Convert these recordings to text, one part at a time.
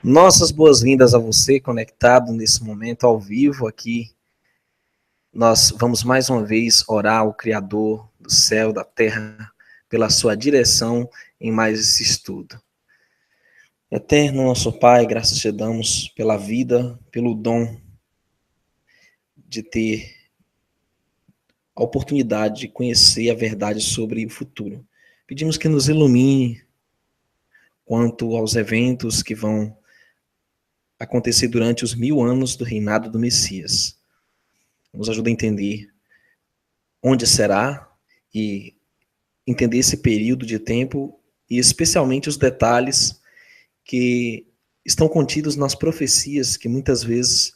Nossas boas-vindas a você conectado nesse momento ao vivo aqui. Nós vamos mais uma vez orar ao Criador do céu, da terra, pela sua direção em mais esse estudo. Eterno nosso Pai, graças te damos pela vida, pelo dom de ter a oportunidade de conhecer a verdade sobre o futuro. Pedimos que nos ilumine quanto aos eventos que vão acontecer durante os 1000 anos do reinado do Messias. Nos ajuda a entender onde será e entender esse período de tempo e especialmente os detalhes que estão contidos nas profecias que muitas vezes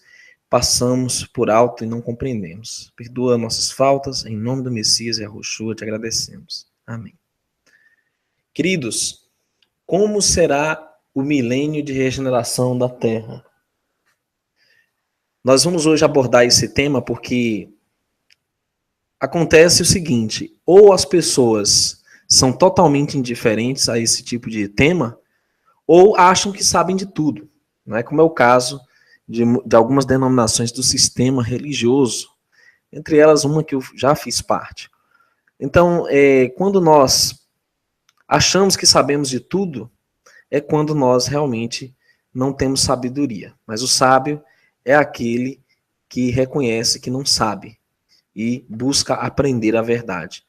passamos por alto e não compreendemos. Perdoa nossas faltas, em nome do Messias e Yahushua te agradecemos. Amém. Queridos, como será o milênio de regeneração da Terra? Nós vamos hoje abordar esse tema porque acontece o seguinte, ou as pessoas são totalmente indiferentes a esse tipo de tema, ou acham que sabem de tudo, né? Como é o caso de algumas denominações do sistema religioso, entre elas uma que eu já fiz parte. Então, quando nós achamos que sabemos de tudo, é quando nós realmente não temos sabedoria. Mas o sábio é aquele que reconhece que não sabe e busca aprender a verdade.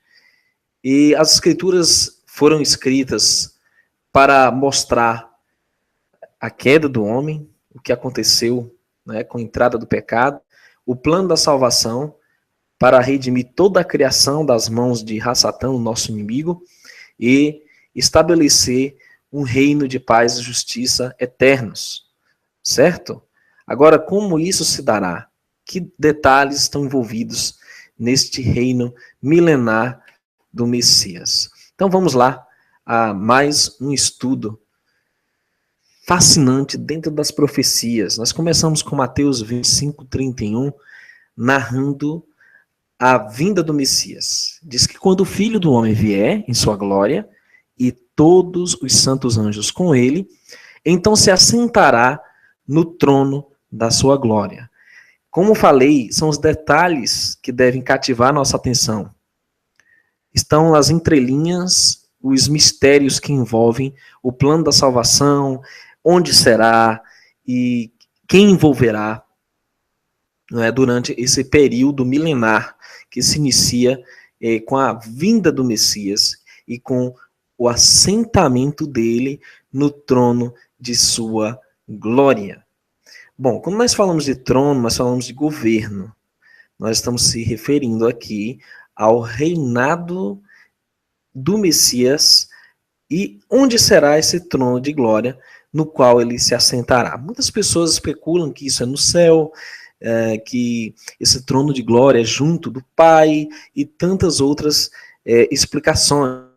E as escrituras foram escritas para mostrar a queda do homem, o que aconteceu, né, com a entrada do pecado, o plano da salvação para redimir toda a criação das mãos de Hassatã, o nosso inimigo, e estabelecer um reino de paz e justiça eternos, certo? Agora, como isso se dará? Que detalhes estão envolvidos neste reino milenar do Messias? Então vamos lá a mais um estudo fascinante dentro das profecias. Nós começamos com Mateus 25, 31, narrando a vinda do Messias. Diz que quando o Filho do Homem vier em sua glória e todos os santos anjos com ele, então se assentará no trono da sua glória. Como falei, são os detalhes que devem cativar nossa atenção. Estão as entrelinhas, os mistérios que envolvem o plano da salvação, onde será e quem envolverá, não é, durante esse período milenar que se inicia com a vinda do Messias e com o assentamento dele no trono de sua glória. Bom, quando nós falamos de trono, nós falamos de governo. Nós estamos se referindo aqui ao reinado do Messias e onde será esse trono de glória no qual ele se assentará. Muitas pessoas especulam que isso é no céu, que esse trono de glória é junto do Pai e tantas outras explicações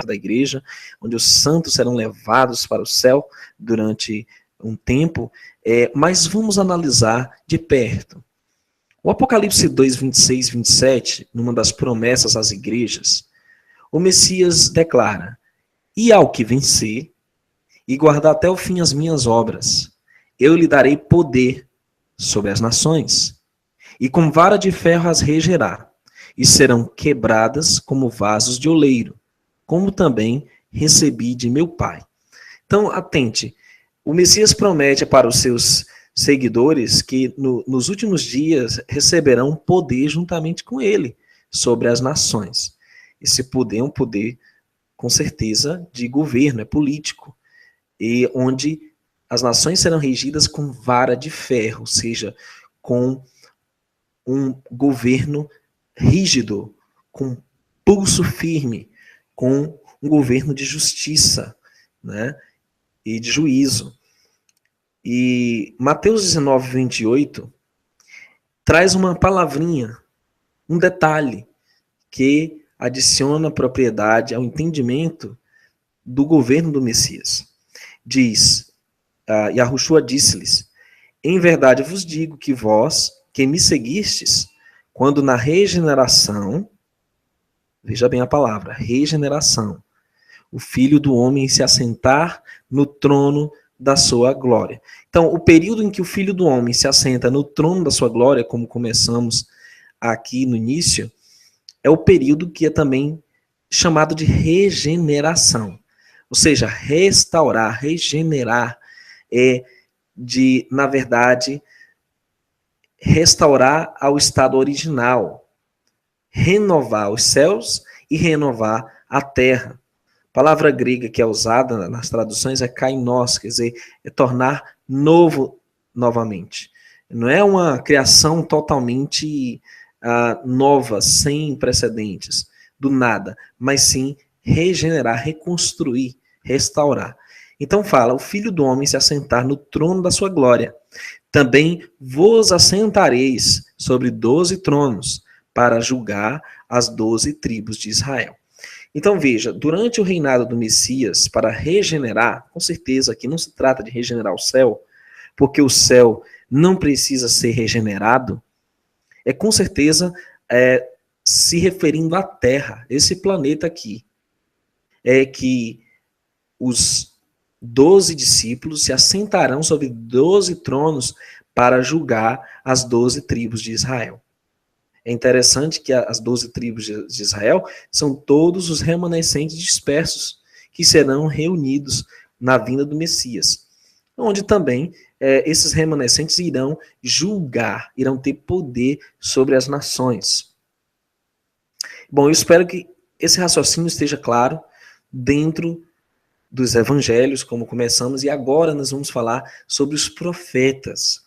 da igreja, onde os santos serão levados para o céu durante um tempo, mas vamos analisar de perto. O Apocalipse 2, 26, 27, numa das promessas às igrejas, o Messias declara: e ao que vencer, e guardar até o fim as minhas obras, eu lhe darei poder sobre as nações, e com vara de ferro as regerá, e serão quebradas como vasos de oleiro, como também recebi de meu Pai. Então, atente, o Messias promete para os seus seguidores que nos últimos dias receberão poder juntamente com ele sobre as nações. Esse poder é um poder, com certeza, de governo, é político, e onde as nações serão regidas com vara de ferro, ou seja, com um governo rígido, com pulso firme, com um governo de justiça, né, e de juízo. E Mateus 19, 28 traz uma palavrinha, um detalhe, que adiciona propriedade ao entendimento do governo do Messias. Diz, Yahushua disse-lhes, em verdade vos digo que vós, que me seguistes, quando na regeneração, veja bem a palavra, regeneração, o Filho do Homem se assentar no trono da sua glória. Então, o período em que o Filho do Homem se assenta no trono da sua glória, como começamos aqui no início, é o período que é também chamado de regeneração. Ou seja, restaurar, regenerar, na verdade, restaurar ao estado original, renovar os céus e renovar a terra. A palavra grega que é usada nas traduções é kainos, quer dizer, é tornar novo novamente. Não é uma criação totalmente nova, sem precedentes, do nada, mas sim regenerar, reconstruir, restaurar. Então fala, o Filho do Homem se assentar no trono da sua glória. Também vos assentareis sobre 12 tronos, para julgar as 12 tribos de Israel. Então veja, durante o reinado do Messias, para regenerar, com certeza aqui não se trata de regenerar o céu, porque o céu não precisa ser regenerado, é com certeza se referindo à Terra, esse planeta aqui, é que os 12 discípulos se assentarão sobre 12 tronos para julgar as 12 tribos de Israel. É interessante que as 12 tribos de Israel são todos os remanescentes dispersos que serão reunidos na vinda do Messias, onde também esses remanescentes irão julgar, irão ter poder sobre as nações. Bom, eu espero que esse raciocínio esteja claro dentro dos evangelhos, como começamos, e agora nós vamos falar sobre os profetas.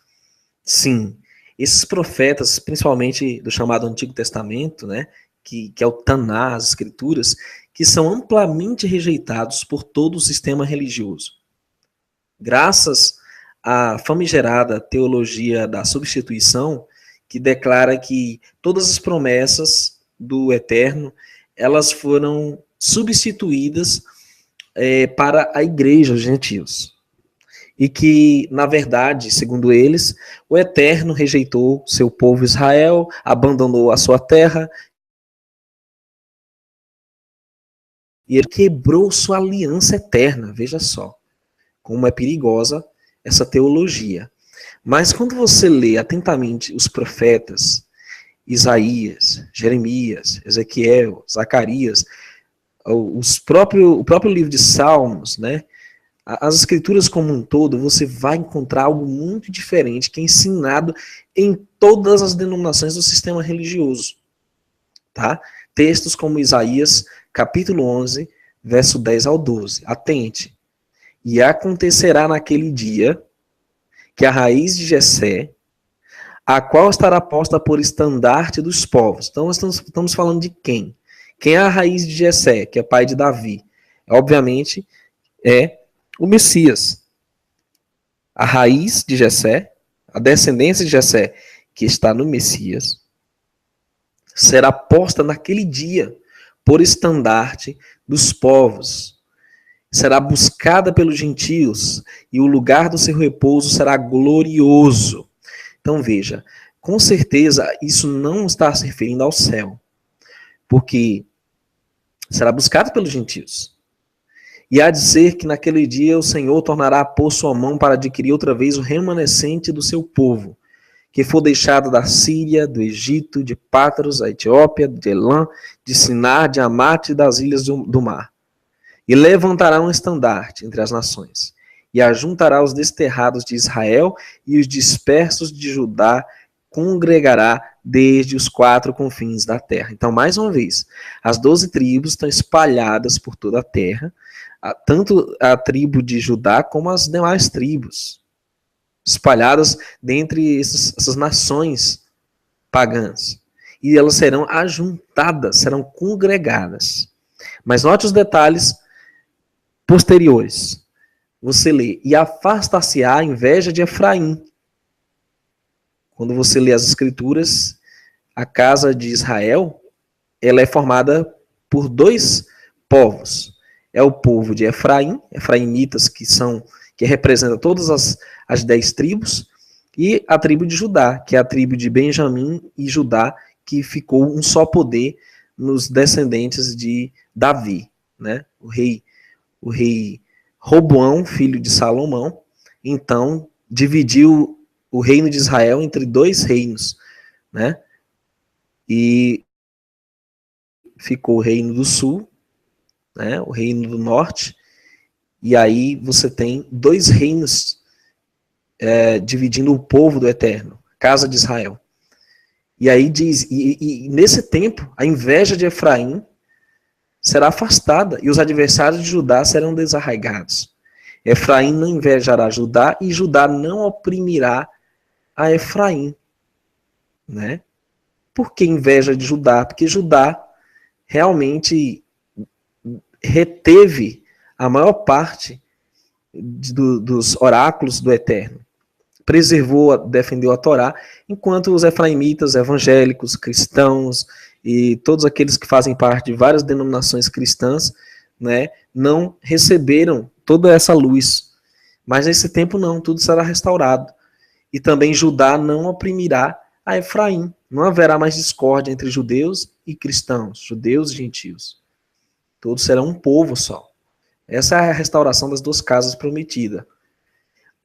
Sim, esses profetas, principalmente do chamado Antigo Testamento, né, que é o Taná, as Escrituras, que são amplamente rejeitados por todo o sistema religioso. Graças à famigerada teologia da substituição, que declara que todas as promessas do Eterno, elas foram substituídas para a igreja, os gentios. E que, na verdade, segundo eles, o Eterno rejeitou seu povo Israel, abandonou a sua terra, e ele quebrou sua aliança eterna. Veja só como é perigosa essa teologia. Mas quando você lê atentamente os profetas, Isaías, Jeremias, Ezequiel, Zacarias, o próprio livro de Salmos, né? As escrituras como um todo, você vai encontrar algo muito diferente que é ensinado em todas as denominações do sistema religioso. Tá? Textos como Isaías, capítulo 11, verso 10 ao 12. Atente. E acontecerá naquele dia que a raiz de Jessé, a qual estará posta por estandarte dos povos. Então, nós estamos falando de quem? Quem é a raiz de Jessé, que é pai de Davi? Obviamente, é o Messias. A raiz de Jessé, a descendência de Jessé, que está no Messias, será posta naquele dia por estandarte dos povos. Será buscada pelos gentios e o lugar do seu repouso será glorioso. Então veja, com certeza isso não está se referindo ao céu, porque será buscado pelos gentios. E há de ser que naquele dia o Senhor tornará a pôr sua mão para adquirir outra vez o remanescente do seu povo, que for deixado da Síria, do Egito, de Pátros, da Etiópia, de Elã, de Sinar, de Amate e das ilhas do mar. E levantará um estandarte entre as nações, e ajuntará os desterrados de Israel e os dispersos de Judá, congregará desde os 4 confins da terra. Então, mais uma vez, as 12 tribos estão espalhadas por toda a terra, tanto a tribo de Judá como as demais tribos, espalhadas dentre essas nações pagãs. e elas serão ajuntadas, serão congregadas. Mas note os detalhes posteriores. Você lê, e afastar-se-á a inveja de Efraim. Quando você lê as escrituras, a casa de Israel, ela é formada por dois povos. É o povo de Efraim, efraimitas, que representa todas as 10 tribos, e a tribo de Judá, que é a tribo de Benjamim e Judá, que ficou um só poder nos descendentes de Davi, né? O rei Roboão, filho de Salomão, então dividiu o reino de Israel entre dois reinos, né? E ficou o reino do sul, né? O reino do norte, e aí você tem dois reinos dividindo o povo do Eterno, casa de Israel. E aí diz, e nesse tempo, a inveja de Efraim será afastada, e os adversários de Judá serão desarraigados. Efraim não invejará Judá, e Judá não oprimirá a Efraim. Né? Por que inveja de Judá? Porque Judá realmente reteve a maior parte dos oráculos do Eterno. Preservou, defendeu a Torá, enquanto os efraimitas, evangélicos, cristãos e todos aqueles que fazem parte de várias denominações cristãs, né, não receberam toda essa luz. Mas nesse tempo não, tudo será restaurado. E também Judá não oprimirá a Efraim. Não haverá mais discórdia entre judeus e cristãos, judeus e gentios. Todos serão um povo só. Essa é a restauração das duas casas prometida.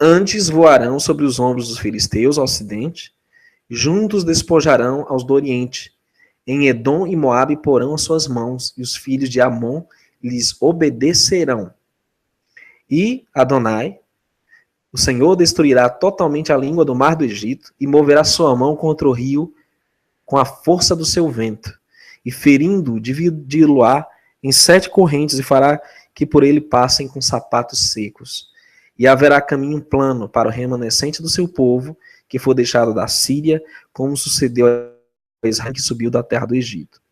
Antes voarão sobre os ombros dos filisteus ao ocidente, juntos despojarão aos do oriente. Em Edom e Moabe porão as suas mãos, e os filhos de Amon lhes obedecerão. E Adonai, o Senhor, destruirá totalmente a língua do mar do Egito, e moverá sua mão contra o rio com a força do seu vento, e ferindo, dividi-lo-á em 7 correntes, e fará que por ele passem com sapatos secos. E haverá caminho plano para o remanescente do seu povo, que for deixado da Síria, como sucedeu a Israel que subiu da terra do Egito.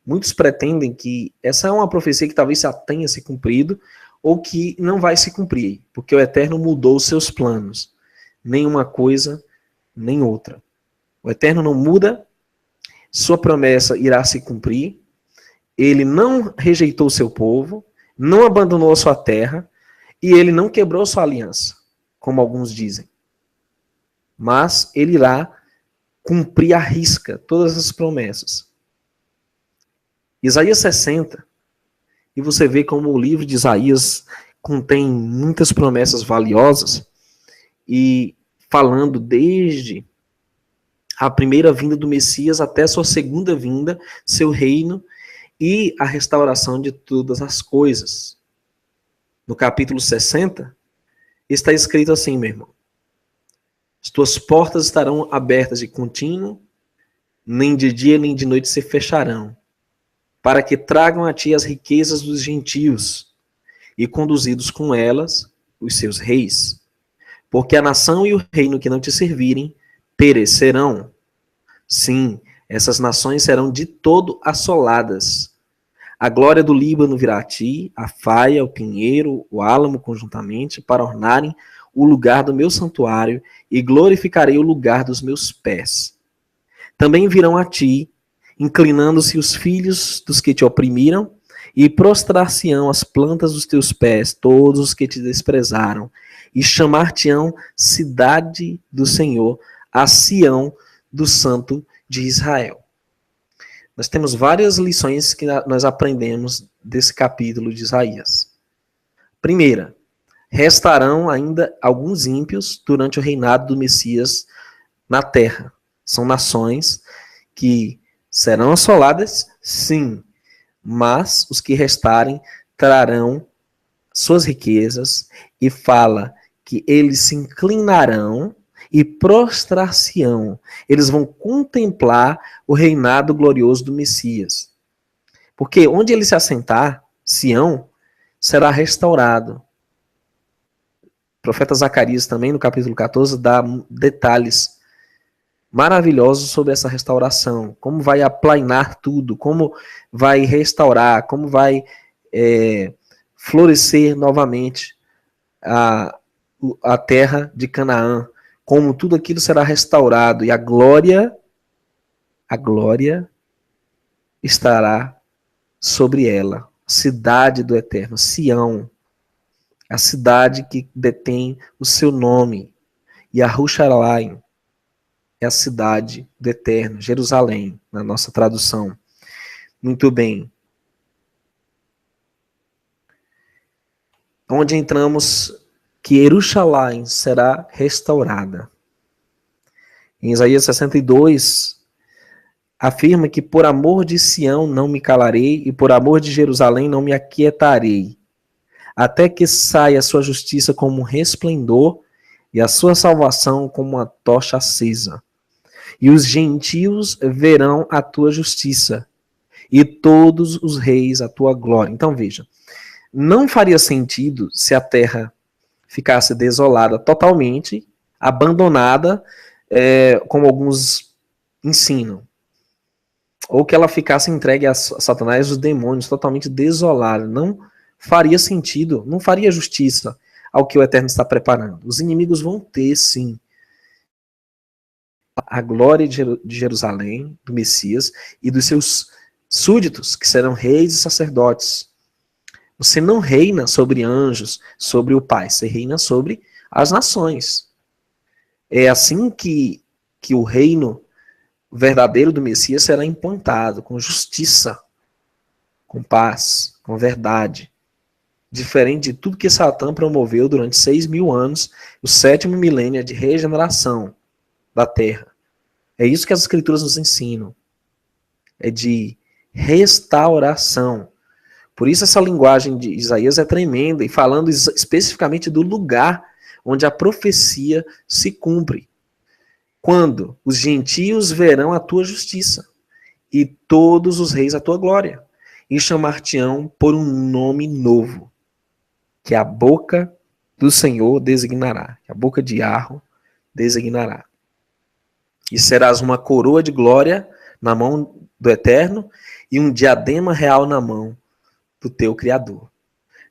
Muitos pretendem que essa é uma profecia que talvez já tenha se cumprido, ou que não vai se cumprir, porque o Eterno mudou os seus planos. Nem uma coisa, nem outra. O Eterno não muda, sua promessa irá se cumprir, ele não rejeitou o seu povo, não abandonou a sua terra, e ele não quebrou sua aliança, como alguns dizem. Mas ele irá cumprir à risca todas as promessas. Isaías 60, e você vê como o livro de Isaías contém muitas promessas valiosas, e falando desde a primeira vinda do Messias até sua segunda vinda, seu reino e a restauração de todas as coisas. No capítulo 60, está escrito assim, meu irmão: as tuas portas estarão abertas de contínuo, nem de dia nem de noite se fecharão, para que tragam a ti as riquezas dos gentios, e conduzidos com elas os seus reis. Porque a nação e o reino que não te servirem perecerão. Sim, essas nações serão de todo assoladas. A glória do Líbano virá a ti, a faia, o pinheiro, o álamo conjuntamente, para ornarem o lugar do meu santuário, e glorificarei o lugar dos meus pés. Também virão a ti, inclinando-se os filhos dos que te oprimiram, e prostrar-se-ão as plantas dos teus pés, todos os que te desprezaram, e chamar-te-ão cidade do Senhor, a Sião do Santo de Israel. Nós temos várias lições que nós aprendemos desse capítulo de Isaías. Primeira, restarão ainda alguns ímpios durante o reinado do Messias na terra. São nações que serão assoladas, sim, mas os que restarem trarão suas riquezas, e fala que eles se inclinarão e prostrar-se-ão. Eles vão contemplar o reinado glorioso do Messias. Porque onde ele se assentar, Sião, será restaurado. O profeta Zacarias também, no capítulo 14, dá detalhes maravilhosos sobre essa restauração, como vai aplainar tudo, como vai restaurar, como vai florescer novamente a terra de Canaã, como tudo aquilo será restaurado e a glória estará sobre ela. Cidade do Eterno, Sião, a cidade que detém o seu nome, e Yerushalayim é a cidade do Eterno, Jerusalém, na nossa tradução. Muito bem. Onde entramos que Jerusalém será restaurada. Em Isaías 62, afirma que por amor de Sião não me calarei e por amor de Jerusalém não me aquietarei, até que saia a sua justiça como um resplendor e a sua salvação como uma tocha acesa. E os gentios verão a tua justiça e todos os reis a tua glória. Então veja, não faria sentido se a terra ficasse desolada totalmente, abandonada, como alguns ensinam. Ou que ela ficasse entregue a Satanás e os demônios, totalmente desolada. Não faria sentido, não faria justiça ao que o Eterno está preparando. Os inimigos vão ter, sim, a glória de Jerusalém, do Messias, e dos seus súditos, que serão reis e sacerdotes. Você não reina sobre anjos, sobre o Pai, você reina sobre as nações. É assim que o reino verdadeiro do Messias será implantado, com justiça, com paz, com verdade. Diferente de tudo que Satã promoveu durante 6.000 anos, o 7º milênio é de regeneração da terra. É isso que as escrituras nos ensinam. É de restauração. Por isso essa linguagem de Isaías é tremenda, e falando especificamente do lugar onde a profecia se cumpre. Quando os gentios verão a tua justiça, e todos os reis a tua glória, e chamar-te-ão por um nome novo, que a boca do Senhor designará, que a boca de Yahweh designará. E serás uma coroa de glória na mão do Eterno, e um diadema real na mão do teu Criador.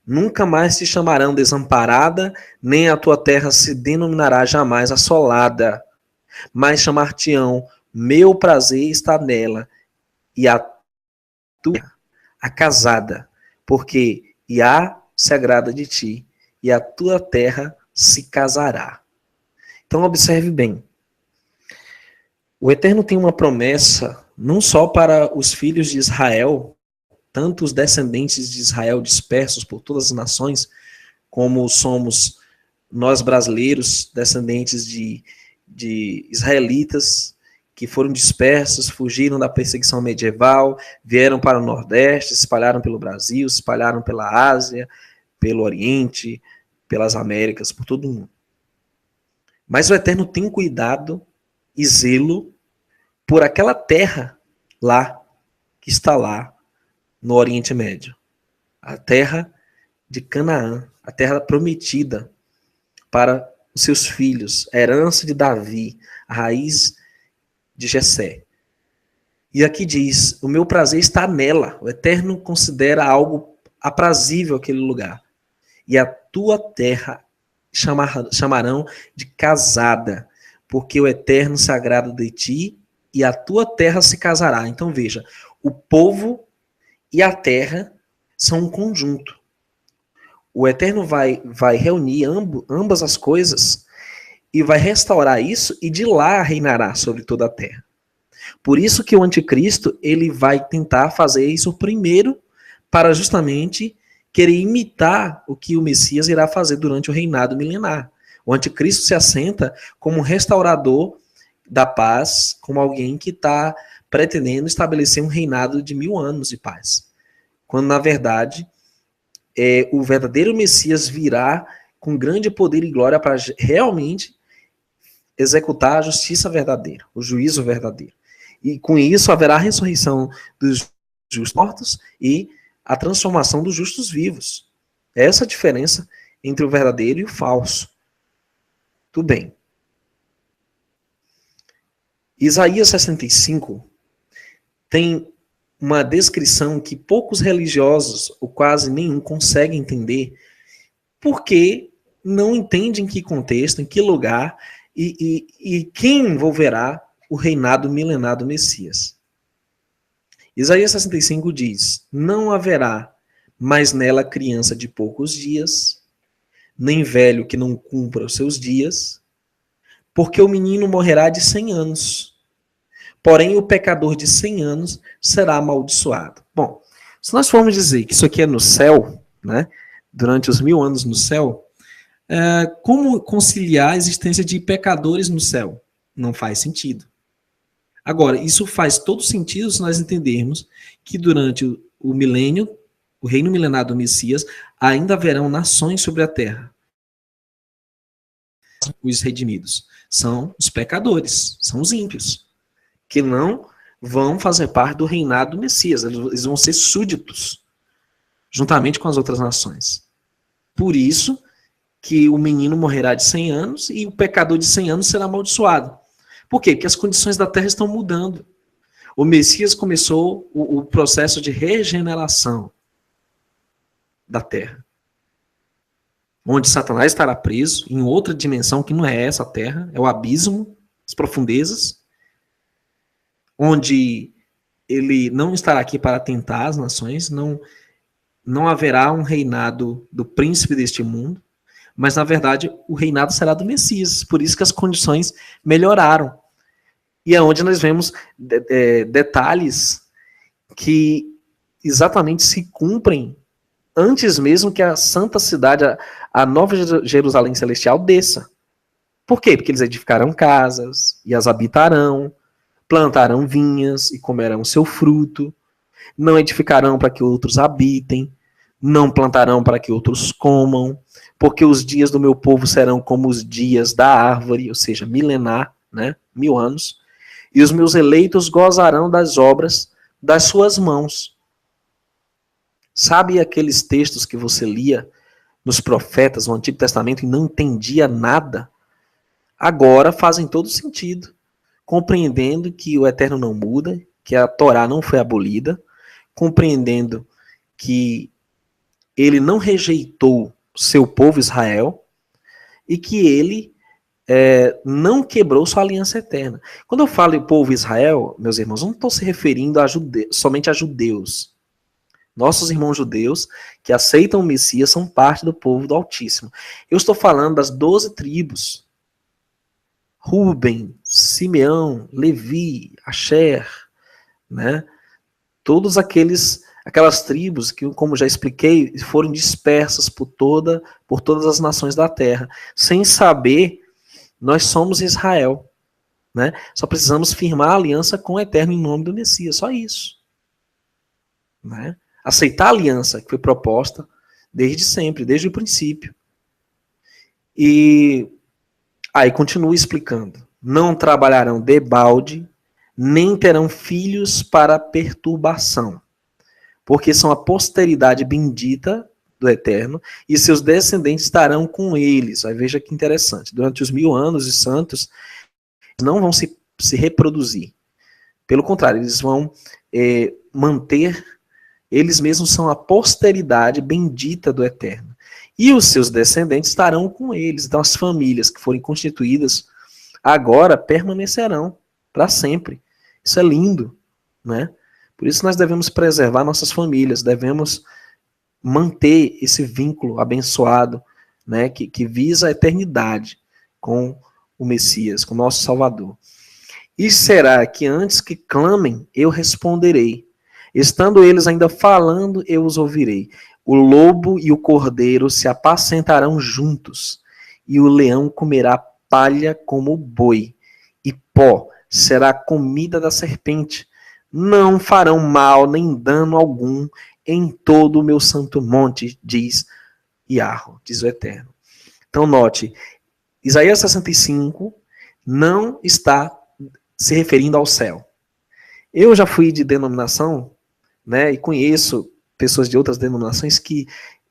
Nunca mais te chamarão desamparada, nem a tua terra se denominará jamais assolada, mas chamar-te-ão, meu prazer está nela, e a tua, a casada, porque Iá se agrada de ti, e a tua terra se casará. Então observe bem. O Eterno tem uma promessa, não só para os filhos de Israel, tanto os descendentes de Israel dispersos por todas as nações, como somos nós brasileiros, descendentes de israelitas, que foram dispersos, fugiram da perseguição medieval, vieram para o Nordeste, se espalharam pelo Brasil, se espalharam pela Ásia, pelo Oriente, pelas Américas, por todo o mundo. Mas o Eterno tem cuidado e zelo por aquela terra lá, que está lá, no Oriente Médio. A terra de Canaã, a terra prometida para os seus filhos, a herança de Davi, a raiz de Jessé. E aqui diz, o meu prazer está nela. O Eterno considera algo aprazível aquele lugar. E a tua terra chamarão de casada, porque o Eterno se agrada de ti, e a tua terra se casará. Então veja, o povo e a terra são um conjunto. O Eterno vai reunir ambas as coisas e vai restaurar isso, e de lá reinará sobre toda a terra. Por isso que o anticristo ele vai tentar fazer isso primeiro, para justamente querer imitar o que o Messias irá fazer durante o reinado milenar. O anticristo se assenta como um restaurador da paz, como alguém que está pretendendo estabelecer um reinado de 1000 anos de paz. Quando, na verdade, o verdadeiro Messias virá com grande poder e glória para realmente executar a justiça verdadeira, o juízo verdadeiro. E com isso haverá a ressurreição dos justos mortos e a transformação dos justos vivos. Essa é a diferença entre o verdadeiro e o falso. Tudo bem. Isaías 65 tem uma descrição que poucos religiosos, ou quase nenhum, conseguem entender, porque não entendem em que contexto, em que lugar, e quem envolverá o reinado milenar do Messias. Isaías 65 diz: não haverá mais nela criança de poucos dias, nem velho que não cumpra os seus dias, porque o menino morrerá de 100 anos, porém o pecador de 100 anos será amaldiçoado. Bom, se nós formos dizer que isso aqui é no céu, né, durante os 1000 anos no céu, como conciliar a existência de pecadores no céu? Não faz sentido. Agora, isso faz todo sentido se nós entendermos que durante o milênio, o reino milenar do Messias, ainda haverão nações sobre a terra. Os redimidos são os pecadores, são os ímpios, que não vão fazer parte do reinado do Messias, eles vão ser súditos, juntamente com as outras nações. Por isso que o menino morrerá de 100 anos e o pecador de 100 anos será amaldiçoado. Por quê? Porque as condições da terra estão mudando. O Messias começou o processo de regeneração da terra, onde Satanás estará preso em outra dimensão que não é essa terra, é o abismo, as profundezas, onde ele não estará aqui para tentar as nações, não haverá um reinado do príncipe deste mundo, mas na verdade o reinado será do Messias, por isso que as condições melhoraram. E é onde nós vemos detalhes que exatamente se cumprem antes mesmo que a santa cidade, a nova Jerusalém celestial, desça. Por quê? Porque eles edificarão casas e as habitarão, plantarão vinhas e comerão seu fruto, não edificarão para que outros habitem, não plantarão para que outros comam, porque os dias do meu povo serão como os dias da árvore, ou seja, milenar, né? 1000 anos, e os meus eleitos gozarão das obras das suas mãos. Sabe aqueles textos que você lia nos profetas, no Antigo Testamento, e não entendia nada? Agora fazem todo sentido, compreendendo que o Eterno não muda, que a Torá não foi abolida, compreendendo que ele não rejeitou seu povo Israel e que ele não quebrou sua aliança eterna. Quando eu falo em povo Israel, meus irmãos, não estou se referindo somente a judeus. Nossos irmãos judeus que aceitam o Messias são parte do povo do Altíssimo. Eu estou falando das 12 tribos. Ruben, Simeão, Levi, Asher, né? Todos aquelas tribos que, como já expliquei, foram dispersas por todas as nações da terra. Sem saber, nós somos Israel, né? Só precisamos firmar a aliança com o Eterno em nome do Messias, só isso, né? Aceitar a aliança que foi proposta desde sempre, desde o princípio. E aí continua explicando: não trabalharão debalde, nem terão filhos para perturbação, porque são a posteridade bendita do Eterno, e seus descendentes estarão com eles. Aí veja que interessante, durante os 1000 anos os santos não vão se reproduzir. Pelo contrário, eles vão manter, eles mesmos são a posteridade bendita do Eterno. E os seus descendentes estarão com eles. Então as famílias que forem constituídas agora permanecerão para sempre. Isso é lindo, né? Por isso nós devemos preservar nossas famílias, devemos manter esse vínculo abençoado, né, que visa a eternidade com o Messias, com o nosso Salvador. E será que antes que clamem, eu responderei. Estando eles ainda falando, eu os ouvirei. O lobo e o cordeiro se apacentarão juntos, e o leão comerá palha como o boi, e pó será a comida da serpente. Não farão mal nem dano algum em todo o meu santo monte, diz Yahweh, diz o Eterno. Então note, Isaías 65 não está se referindo ao céu. Eu já fui de denominação, né, e conheço pessoas de outras denominações que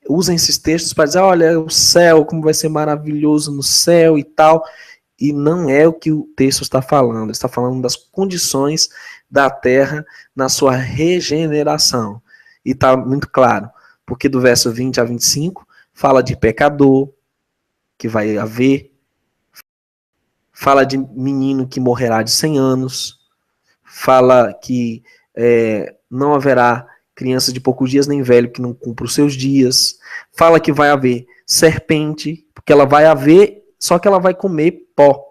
usam esses textos para dizer, olha, o céu, como vai ser maravilhoso no céu e tal. e não é o que o texto está falando. Ele está falando das condições da terra na sua regeneração. E está muito claro, porque do verso 20 a 25 fala de pecador, que vai haver, fala de menino que morrerá de 100 anos, fala que não haverá criança de poucos dias, nem velho que não cumpra os seus dias, fala que vai haver serpente, porque ela vai haver, só que ela vai comer pó.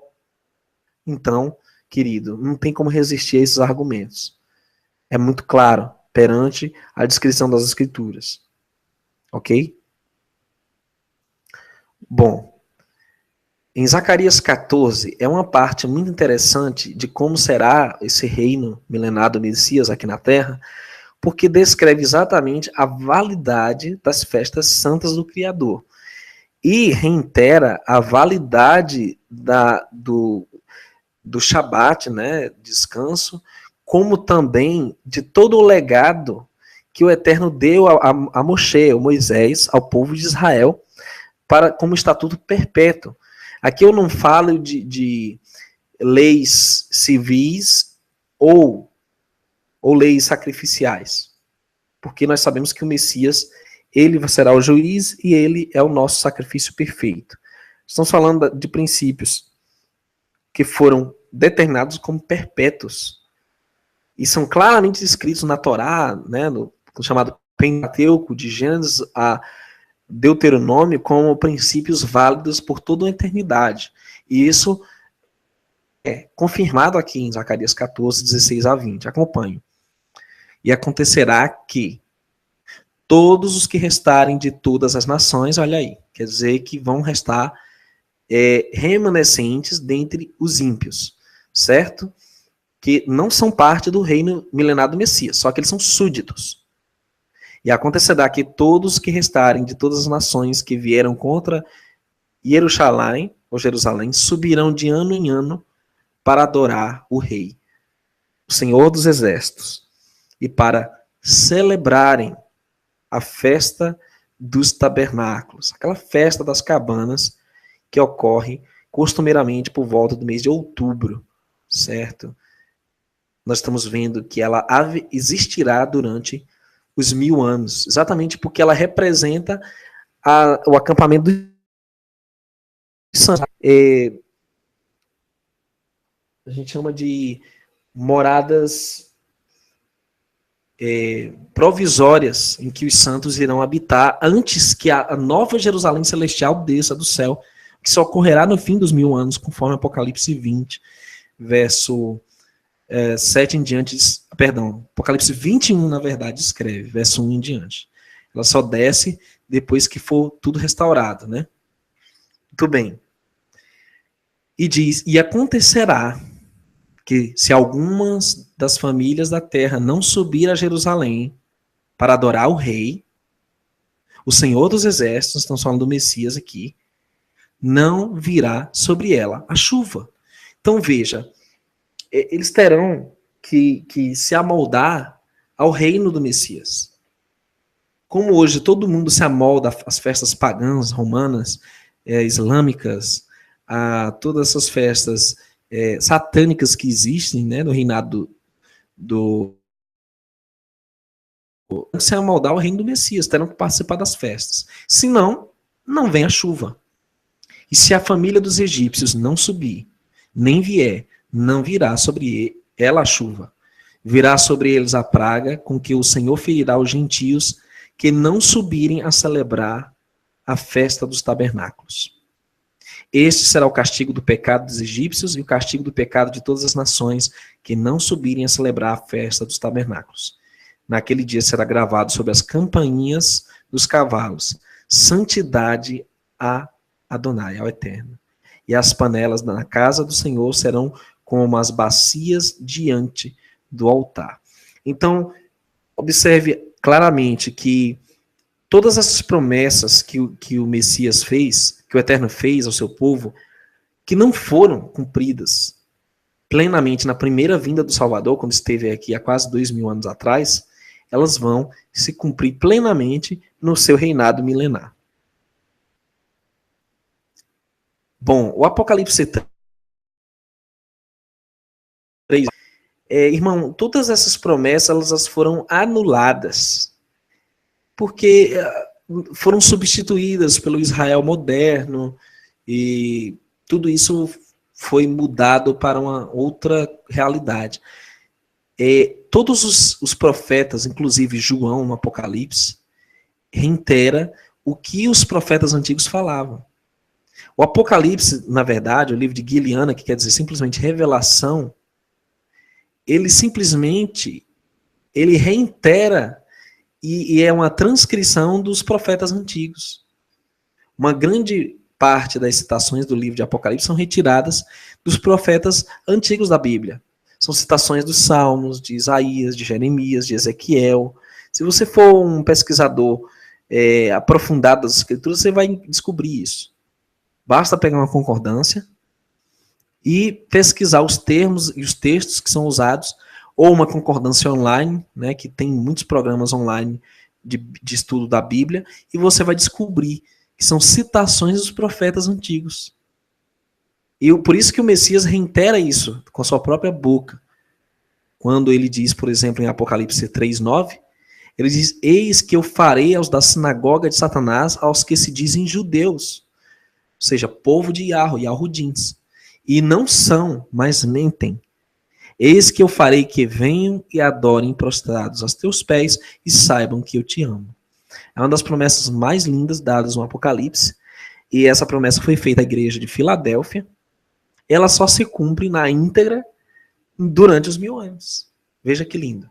Então, querido, não tem como resistir a esses argumentos. É muito claro perante a descrição das Escrituras. Ok? Bom, em Zacarias 14 é uma parte muito interessante de como será esse reino milenar do Messias aqui na Terra, porque descreve exatamente a validade das festas santas do Criador. E reitera a validade do Shabat, né, descanso, como também de todo o legado que o Eterno deu a Moshe, o Moisés, ao povo de Israel, como estatuto perpétuo. Aqui eu não falo de leis civis ou leis sacrificiais, porque nós sabemos que o Messias, ele será o juiz e ele é o nosso sacrifício perfeito. Estamos falando de princípios que foram determinados como perpétuos e são claramente descritos na Torá, né, no chamado Pentateuco, de Gênesis a Deuteronômio, como princípios válidos por toda a eternidade. E isso é confirmado aqui em Zacarias 14, 16 a 20. Acompanhe. E acontecerá que todos os que restarem de todas as nações, olha aí, quer dizer que vão restar remanescentes dentre os ímpios, certo? Que não são parte do reino milenar do Messias, só que eles são súditos. E acontecerá que todos que restarem de todas as nações que vieram contra Jerusalém, ou Jerusalém, subirão de ano em ano para adorar o rei, o Senhor dos Exércitos, e para celebrarem a festa dos tabernáculos, aquela festa das cabanas que ocorre costumeiramente por volta do mês de outubro, certo? Nós estamos vendo que ela existirá durante os 1000 anos, exatamente porque ela representa o acampamento dos santos. A gente chama de moradas provisórias em que os santos irão habitar antes que a nova Jerusalém celestial desça do céu, que só ocorrerá no fim dos 1000 anos, conforme Apocalipse 20, verso 7 em diante, perdão, Apocalipse 21, na verdade, escreve, verso 1 em diante. Ela só desce depois que for tudo restaurado, né? Muito bem. E diz, e acontecerá que se algumas das famílias da terra não subir a Jerusalém para adorar o rei, o Senhor dos Exércitos, estamos falando do Messias aqui, não virá sobre ela a chuva. Então veja, eles terão que se amoldar ao reino do Messias. Como hoje todo mundo se amolda às festas pagãs, romanas, islâmicas, a todas essas festas satânicas que existem, né, no reinado se amoldar ao reino do Messias, terão que participar das festas. Senão, não vem a chuva. E se a família dos egípcios não subir, nem vier, não virá sobre ela a chuva. Virá sobre eles a praga com que o Senhor ferirá os gentios que não subirem a celebrar a festa dos tabernáculos. Este será o castigo do pecado dos egípcios e o castigo do pecado de todas as nações que não subirem a celebrar a festa dos tabernáculos. Naquele dia será gravado sobre as campainhas dos cavalos: santidade a Adonai, ao Eterno. E as panelas na casa do Senhor serão como as bacias diante do altar. Então, observe claramente que todas essas promessas que o Messias fez, que o Eterno fez ao seu povo, que não foram cumpridas plenamente na primeira vinda do Salvador, quando esteve aqui há quase 2000 anos atrás, elas vão se cumprir plenamente no seu reinado milenar. Bom, o Apocalipse Irmão, todas essas promessas elas foram anuladas, porque foram substituídas pelo Israel moderno, e tudo isso foi mudado para uma outra realidade. Todos os profetas, inclusive João no Apocalipse, reitera o que os profetas antigos falavam. O Apocalipse, na verdade, o livro de Guiliana, que quer dizer simplesmente revelação, ele simplesmente reitera e é uma transcrição dos profetas antigos. Uma grande parte das citações do livro de Apocalipse são retiradas dos profetas antigos da Bíblia. São citações dos Salmos, de Isaías, de Jeremias, de Ezequiel. Se você for um pesquisador aprofundado das Escrituras, você vai descobrir isso. Basta pegar uma concordância e pesquisar os termos e os textos que são usados, ou uma concordância online, né, que tem muitos programas online de estudo da Bíblia, e você vai descobrir que são citações dos profetas antigos. E por isso que o Messias reitera isso com a sua própria boca. Quando ele diz, por exemplo, em Apocalipse 3:9, ele diz: eis que eu farei aos da sinagoga de Satanás, aos que se dizem judeus, ou seja, povo de Yahudins, e não são, mas mentem. Eis que eu farei que venham e adorem prostrados aos teus pés e saibam que eu te amo. É uma das promessas mais lindas dadas no Apocalipse, e essa promessa foi feita à igreja de Filadélfia. Ela só se cumpre na íntegra durante os 1000 anos. Veja que lindo.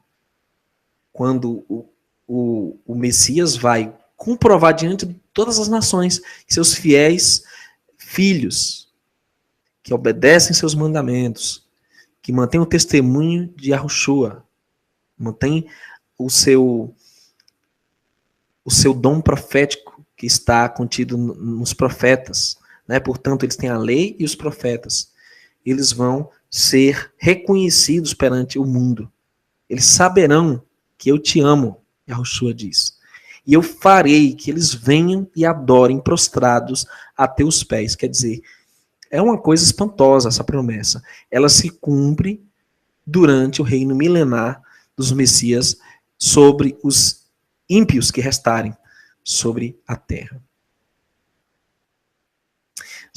Quando o Messias vai comprovar diante de todas as nações que seus fiéis filhos, que obedecem seus mandamentos, que mantêm o testemunho de Yahushua, mantêm o seu dom profético que está contido nos profetas, né? Portanto, eles têm a lei e os profetas. Eles vão ser reconhecidos perante o mundo. Eles saberão que eu te amo, Yahushua diz. E eu farei que eles venham e adorem prostrados a teus pés. Quer dizer, é uma coisa espantosa essa promessa. Ela se cumpre durante o reino milenar dos Messias sobre os ímpios que restarem sobre a terra.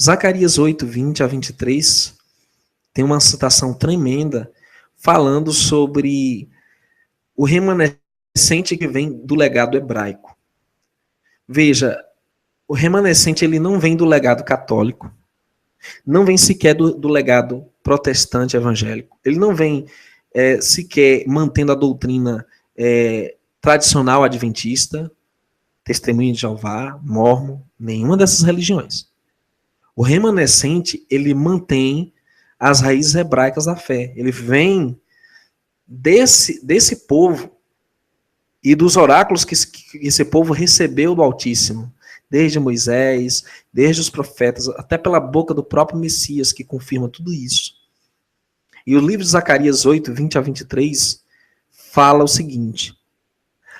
Zacarias 8, 20 a 23 tem uma citação tremenda falando sobre o remanescente que vem do legado hebraico. Veja, o remanescente ele não vem do legado católico, não vem sequer do legado protestante evangélico, ele não vem sequer mantendo a doutrina tradicional adventista, Testemunha de Jeová, Mórmon, nenhuma dessas religiões. O remanescente, ele mantém as raízes hebraicas da fé. Ele vem desse povo e dos oráculos que esse povo recebeu do Altíssimo, desde Moisés, desde os profetas, até pela boca do próprio Messias, que confirma tudo isso. E o livro de Zacarias 8, 20 a 23, fala o seguinte: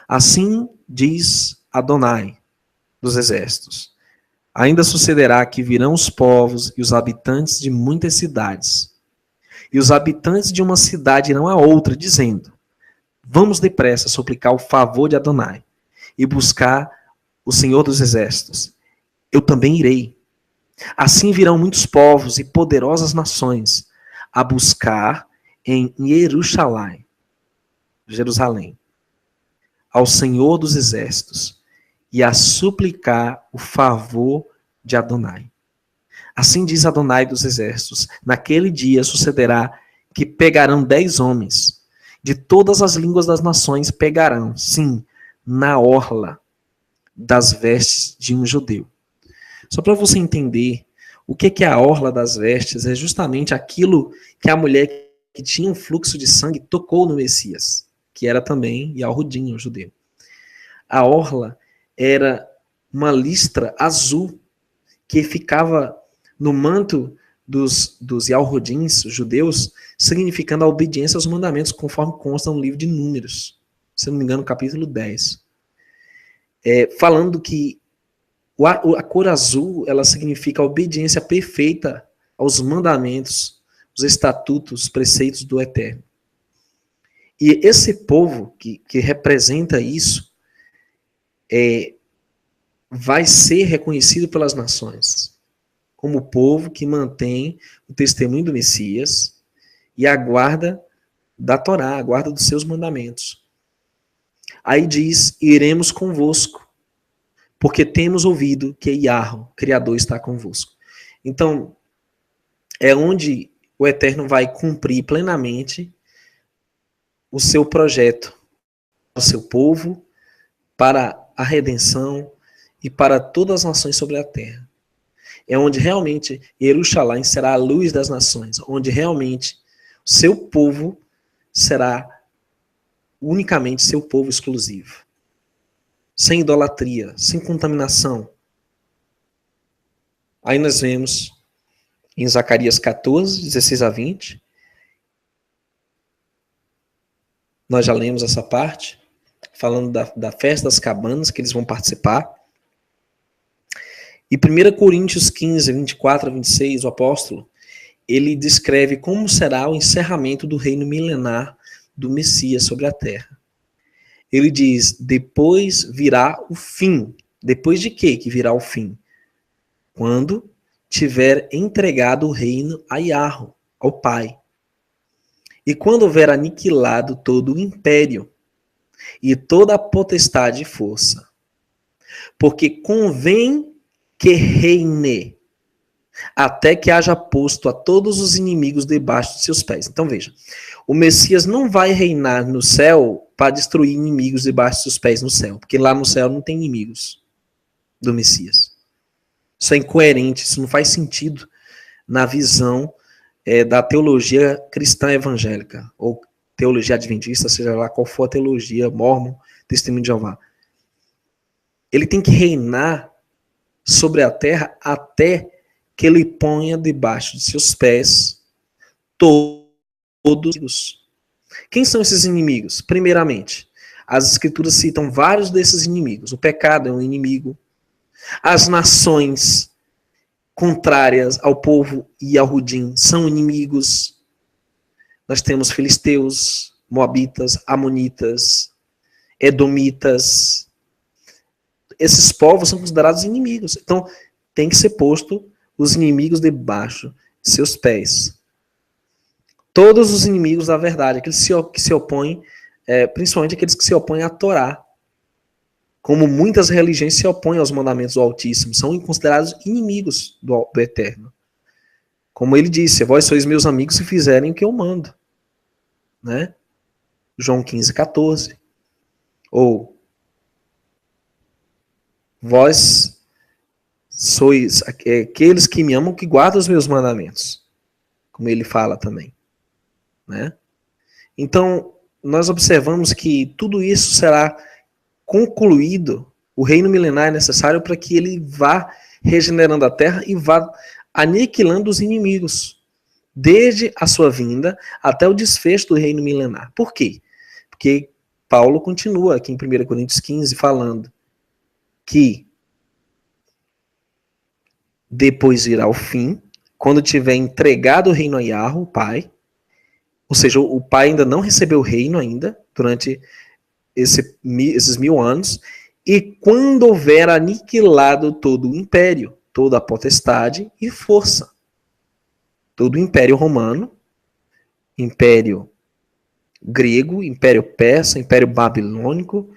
assim diz Adonai dos exércitos, ainda sucederá que virão os povos e os habitantes de muitas cidades, e os habitantes de uma cidade irão a outra, dizendo: vamos depressa suplicar o favor de Adonai e buscar o Senhor dos exércitos. Eu também irei. Assim virão muitos povos e poderosas nações a buscar em Jerusalém, ao Senhor dos exércitos, e a suplicar o favor de Adonai. Assim diz Adonai dos exércitos: naquele dia sucederá que pegarão 10 homens, de todas as línguas das nações pegarão, sim, na orla das vestes de um judeu. Só para você entender, o que é a orla das vestes? É justamente aquilo que a mulher que tinha um fluxo de sangue tocou no Messias, que era também Yahudim, o judeu. A orla era uma listra azul que ficava no manto dos Yahudins, judeus, significando a obediência aos mandamentos, conforme consta no livro de Números, se não me engano, capítulo 10. Falando que a cor azul, ela significa a obediência perfeita aos mandamentos, os estatutos, os preceitos do Eterno. E esse povo que representa isso vai ser reconhecido pelas nações como o povo que mantém o testemunho do Messias e aguarda da Torá, aguarda dos seus mandamentos. Aí diz, iremos convosco, porque temos ouvido que Yahweh, o Criador, está convosco. Então, é onde o Eterno vai cumprir plenamente o seu projeto, o seu povo, para a redenção e para todas as nações sobre a terra. É onde realmente Jerusalém será a luz das nações, onde realmente o seu povo será unicamente seu povo exclusivo. Sem idolatria, sem contaminação. Aí nós vemos em Zacarias 14, 16 a 20. Nós já lemos essa parte, falando da festa das cabanas, que eles vão participar. E 1 Coríntios 15, 24 a 26, o apóstolo, ele descreve como será o encerramento do reino milenar do Messias sobre a terra. Ele diz, depois virá o fim. Depois de quê que virá o fim? Quando tiver entregado o reino a Yahweh, ao Pai. E quando houver aniquilado todo o império e toda a potestade e força. Porque convém que reine até que haja posto a todos os inimigos debaixo de seus pés. Então veja, o Messias não vai reinar no céu para destruir inimigos debaixo de seus pés no céu, porque lá no céu não tem inimigos do Messias. Isso é incoerente, isso não faz sentido na visão da teologia cristã evangélica, ou teologia adventista, seja lá qual for a teologia, Mórmon, Testemunho de Jeová. Ele tem que reinar sobre a terra até que ele ponha debaixo de seus pés todos. Quem são esses inimigos? Primeiramente, as escrituras citam vários desses inimigos. O pecado é um inimigo. As nações contrárias ao povo e ao Rudim são inimigos. Nós temos filisteus, moabitas, amonitas, edomitas. Esses povos são considerados inimigos. Então, tem que ser posto os inimigos debaixo de seus pés. Todos os inimigos da verdade, aqueles que se opõem, principalmente aqueles que se opõem à Torá. Como muitas religiões se opõem aos mandamentos do Altíssimo, são considerados inimigos do Eterno. Como ele disse, vós sois meus amigos se fizerem o que eu mando. Né? João 15, 14. Ou, vós sois aqueles que me amam, que guardam os meus mandamentos. Como ele fala também. Né? Então, nós observamos que tudo isso será concluído. O reino milenar é necessário para que ele vá regenerando a terra e vá aniquilando os inimigos, desde a sua vinda até o desfecho do reino milenar. Por quê? Porque Paulo continua aqui em 1 Coríntios 15 falando que depois virá o fim, quando tiver entregado o reino a Yahweh, o Pai, ou seja, o Pai ainda não recebeu o reino ainda, durante esses 1000 anos, e quando houver aniquilado todo o império, toda a potestade e força, todo o império romano, império grego, império persa, império babilônico,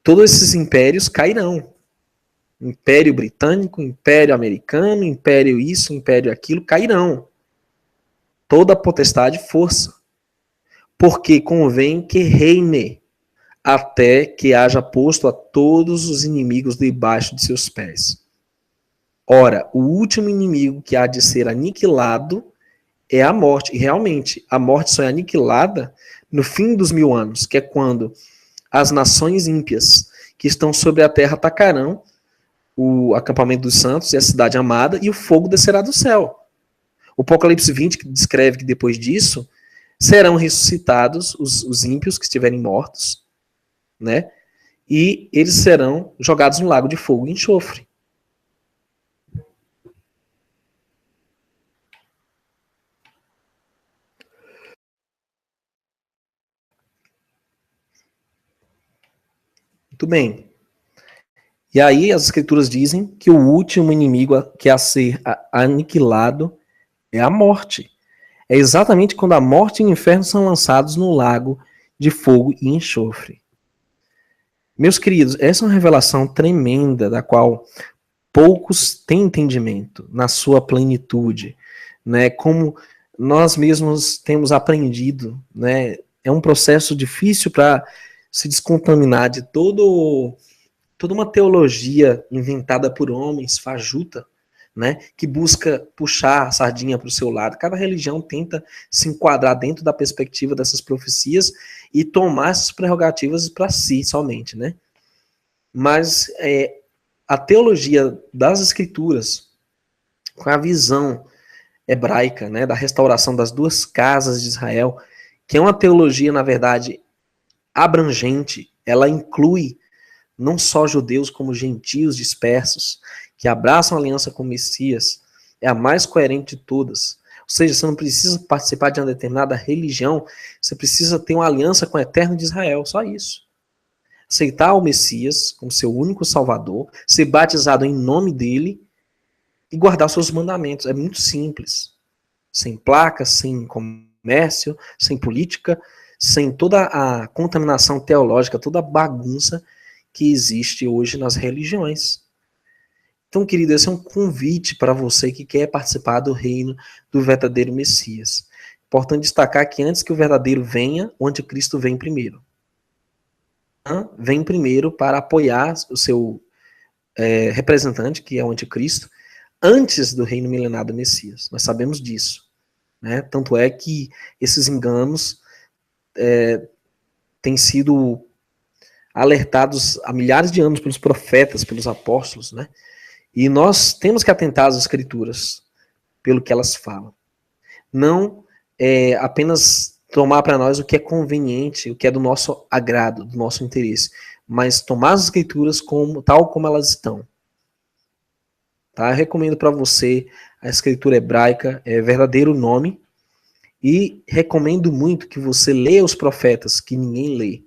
todos esses impérios cairão. Império britânico, império americano, império isso, império aquilo, cairão. Toda a potestade e força. Porque convém que reine até que haja posto a todos os inimigos debaixo de seus pés. Ora, o último inimigo que há de ser aniquilado é a morte. E realmente, a morte só é aniquilada no fim dos 1000 anos, que é quando as nações ímpias que estão sobre a terra atacarão o acampamento dos santos e a cidade amada, e o fogo descerá do céu. O Apocalipse 20 que descreve que depois disso serão ressuscitados os ímpios que estiverem mortos, né? E eles serão jogados no lago de fogo e enxofre. Muito bem. E aí as escrituras dizem que o último inimigo que a ser aniquilado é a morte. É exatamente quando a morte e o inferno são lançados no lago de fogo e enxofre. Meus queridos, essa é uma revelação tremenda da qual poucos têm entendimento na sua plenitude, né? Como nós mesmos temos aprendido, né? É um processo difícil para se descontaminar de toda uma teologia inventada por homens, fajuta, né? Que busca puxar a sardinha para o seu lado. Cada religião tenta se enquadrar dentro da perspectiva dessas profecias e tomar essas prerrogativas para si somente, né? Mas a teologia das escrituras, com a visão hebraica, né, da restauração das duas casas de Israel, que é uma teologia, na verdade, abrangente, ela inclui não só judeus como gentios dispersos, que abraçam a aliança com o Messias, é a mais coerente de todas. Ou seja, você não precisa participar de uma determinada religião, você precisa ter uma aliança com o Eterno de Israel, só isso. Aceitar o Messias como seu único salvador, ser batizado em nome dele e guardar seus mandamentos. É muito simples. Sem placas, sem comércio, sem política, sem toda a contaminação teológica, toda a bagunça que existe hoje nas religiões. Então, querido, esse é um convite para você que quer participar do reino do verdadeiro Messias. Importante destacar que antes que o verdadeiro venha, o anticristo vem primeiro. Vem primeiro para apoiar o seu representante, que é o anticristo, antes do reino milenar do Messias. Nós sabemos disso. Né? Tanto é que esses enganos têm sido alertados há milhares de anos pelos profetas, pelos apóstolos, né? E nós temos que atentar às escrituras pelo que elas falam. Não apenas tomar para nós o que é conveniente, o que é do nosso agrado, do nosso interesse, mas tomar as escrituras tal como elas estão. Tá? Eu recomendo para você a escritura hebraica, é verdadeiro nome, e recomendo muito que você leia os profetas, que ninguém lê,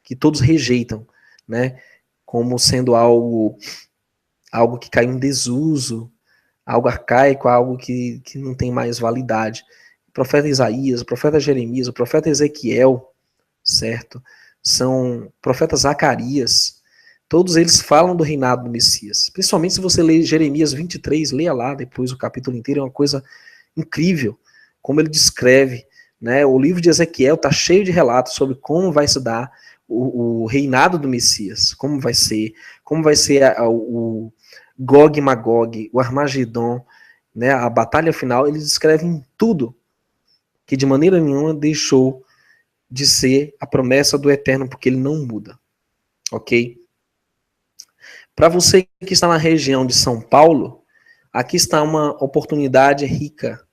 que todos rejeitam, né? Como sendo algo que caiu em desuso, algo arcaico, algo que não tem mais validade. O profeta Isaías, o profeta Jeremias, o profeta Ezequiel, certo? São profetas Zacarias, todos eles falam do reinado do Messias. Principalmente se você ler Jeremias 23, leia lá depois o capítulo inteiro, é uma coisa incrível, como ele descreve, né? O livro de Ezequiel está cheio de relatos sobre como vai se dar o reinado do Messias, como vai ser o Gog e Magog, o Armagedon, né, a batalha final. Eles descrevem tudo que de maneira nenhuma deixou de ser a promessa do Eterno, porque ele não muda, ok? Para você que está na região de São Paulo, aqui está uma oportunidade rica,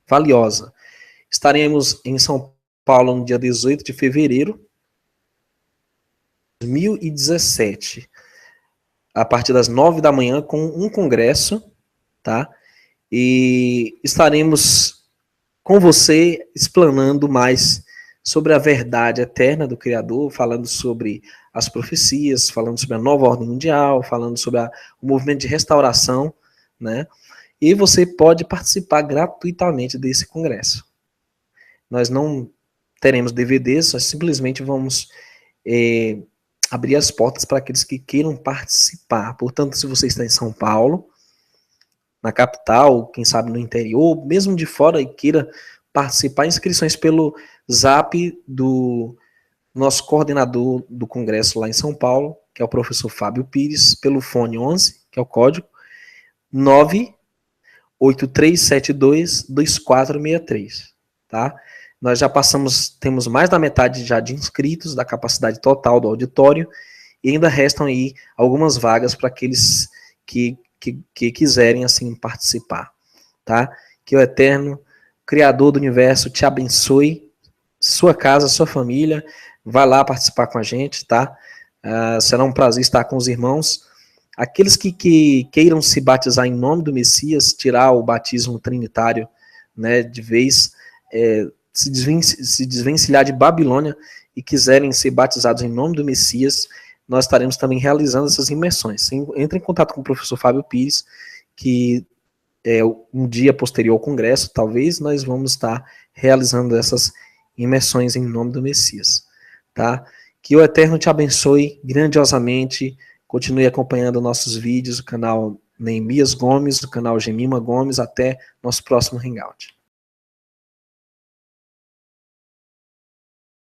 valiosa. Estaremos em São Paulo no dia 18 de fevereiro de 2017, a partir das 9 da manhã, com um congresso, tá? E estaremos com você explanando mais sobre a verdade eterna do Criador, falando sobre as profecias, falando sobre a nova ordem mundial, falando sobre o movimento de restauração, né? E você pode participar gratuitamente desse congresso. Nós não teremos DVDs, nós simplesmente vamos abrir as portas para aqueles que queiram participar. Portanto, se você está em São Paulo, na capital, quem sabe no interior, mesmo de fora e queira participar, inscrições pelo zap do nosso coordenador do congresso lá em São Paulo, que é o professor Fábio Pires, pelo fone 11, que é o código, 983722463, tá? Nós já temos mais da metade já de inscritos, da capacidade total do auditório, e ainda restam aí algumas vagas para aqueles que quiserem assim participar, tá? Que o Eterno, Criador do Universo, te abençoe, sua casa, sua família, vai lá participar com a gente, tá? Será um prazer estar com os irmãos. Aqueles que queiram se batizar em nome do Messias, tirar o batismo trinitário, né, de vez, se desvencilhar de Babilônia e quiserem ser batizados em nome do Messias, nós estaremos também realizando essas imersões. Entre em contato com o professor Fábio Pires, que um dia posterior ao congresso, talvez, nós vamos estar realizando essas imersões em nome do Messias, tá? Que o Eterno te abençoe grandiosamente, continue acompanhando nossos vídeos, o canal Neemias Gomes, o canal Gemima Gomes, até nosso próximo Hangout.